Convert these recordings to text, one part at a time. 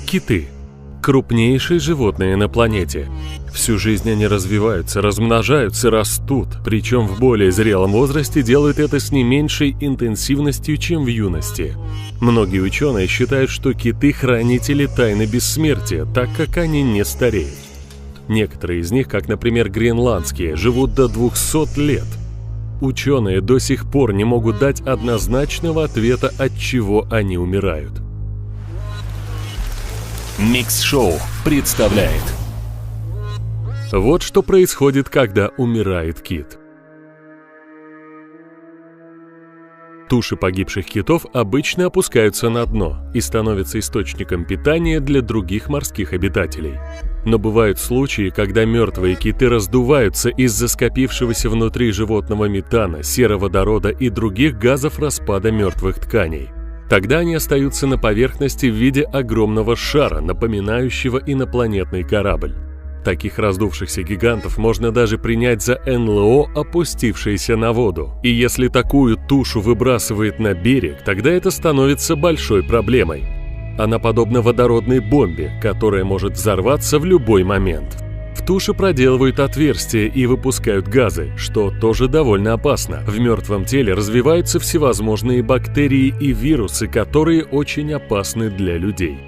Киты – крупнейшие животные на планете. Всю жизнь они развиваются, размножаются, растут, причем в более зрелом возрасте делают это с не меньшей интенсивностью, чем в юности. Многие ученые считают, что киты – хранители тайны бессмертия, так как они не стареют. Некоторые из них, как, например, гренландские, живут до 200 лет. Ученые до сих пор не могут дать однозначного ответа, от чего они умирают. Микс-шоу представляет. Вот что происходит, когда умирает кит. Туши погибших китов обычно опускаются на дно и становятся источником питания для других морских обитателей. Но бывают случаи, когда мертвые киты раздуваются из-за скопившегося внутри животного метана, сероводорода и других газов распада мертвых тканей. Тогда они остаются на поверхности в виде огромного шара, напоминающего инопланетный корабль. Таких раздувшихся гигантов можно даже принять за НЛО, опустившиеся на воду. И если такую тушу выбрасывает на берег, тогда это становится большой проблемой. Она подобна водородной бомбе, которая может взорваться в любой момент. В туше проделывают отверстия и выпускают газы, что тоже довольно опасно. В мертвом теле развиваются всевозможные бактерии и вирусы, которые очень опасны для людей.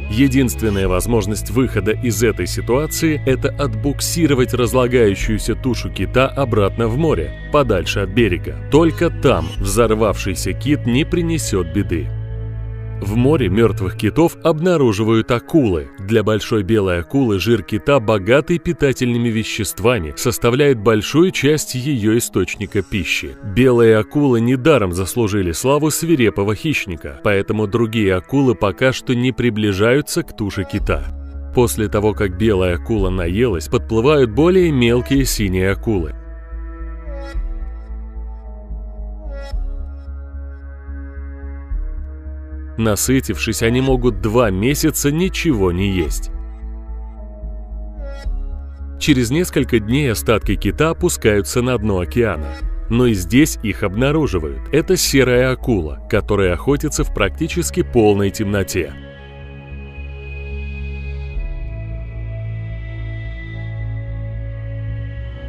Единственная возможность выхода из этой ситуации – это отбуксировать разлагающуюся тушу кита обратно в море, подальше от берега. Только там взорвавшийся кит не принесет беды. В море мертвых китов обнаруживают акулы. Для большой белой акулы жир кита, богатый питательными веществами, составляет большую часть ее источника пищи. Белые акулы недаром заслужили славу свирепого хищника, поэтому другие акулы пока что не приближаются к туше кита. После того, как белая акула наелась, подплывают более мелкие синие акулы. Насытившись, они могут 2 месяца ничего не есть. Через несколько дней остатки кита опускаются на дно океана. Но и здесь их обнаруживают. Это серая акула, которая охотится в практически полной темноте.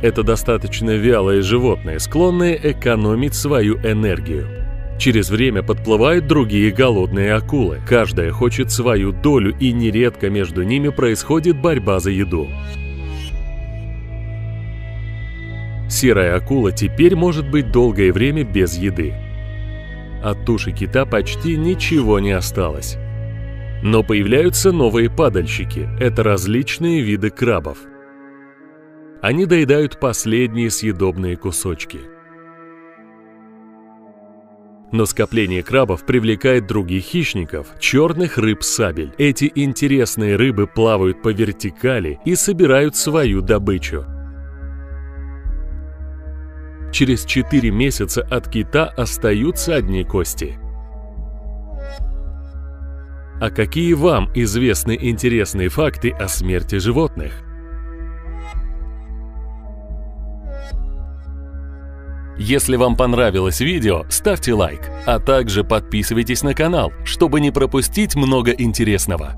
Это достаточно вялое животное, склонное экономить свою энергию. Через время подплывают другие голодные акулы. Каждая хочет свою долю, и нередко между ними происходит борьба за еду. Серая акула теперь может быть долгое время без еды. От туши кита почти ничего не осталось. Но появляются новые падальщики. Это различные виды крабов. Они доедают последние съедобные кусочки. Но скопление крабов привлекает других хищников – черных рыб-сабель. Эти интересные рыбы плавают по вертикали и собирают свою добычу. Через 4 месяца от кита остаются одни кости. А какие вам известны интересные факты о смерти животных? Если вам понравилось видео, ставьте лайк, а также подписывайтесь на канал, чтобы не пропустить много интересного.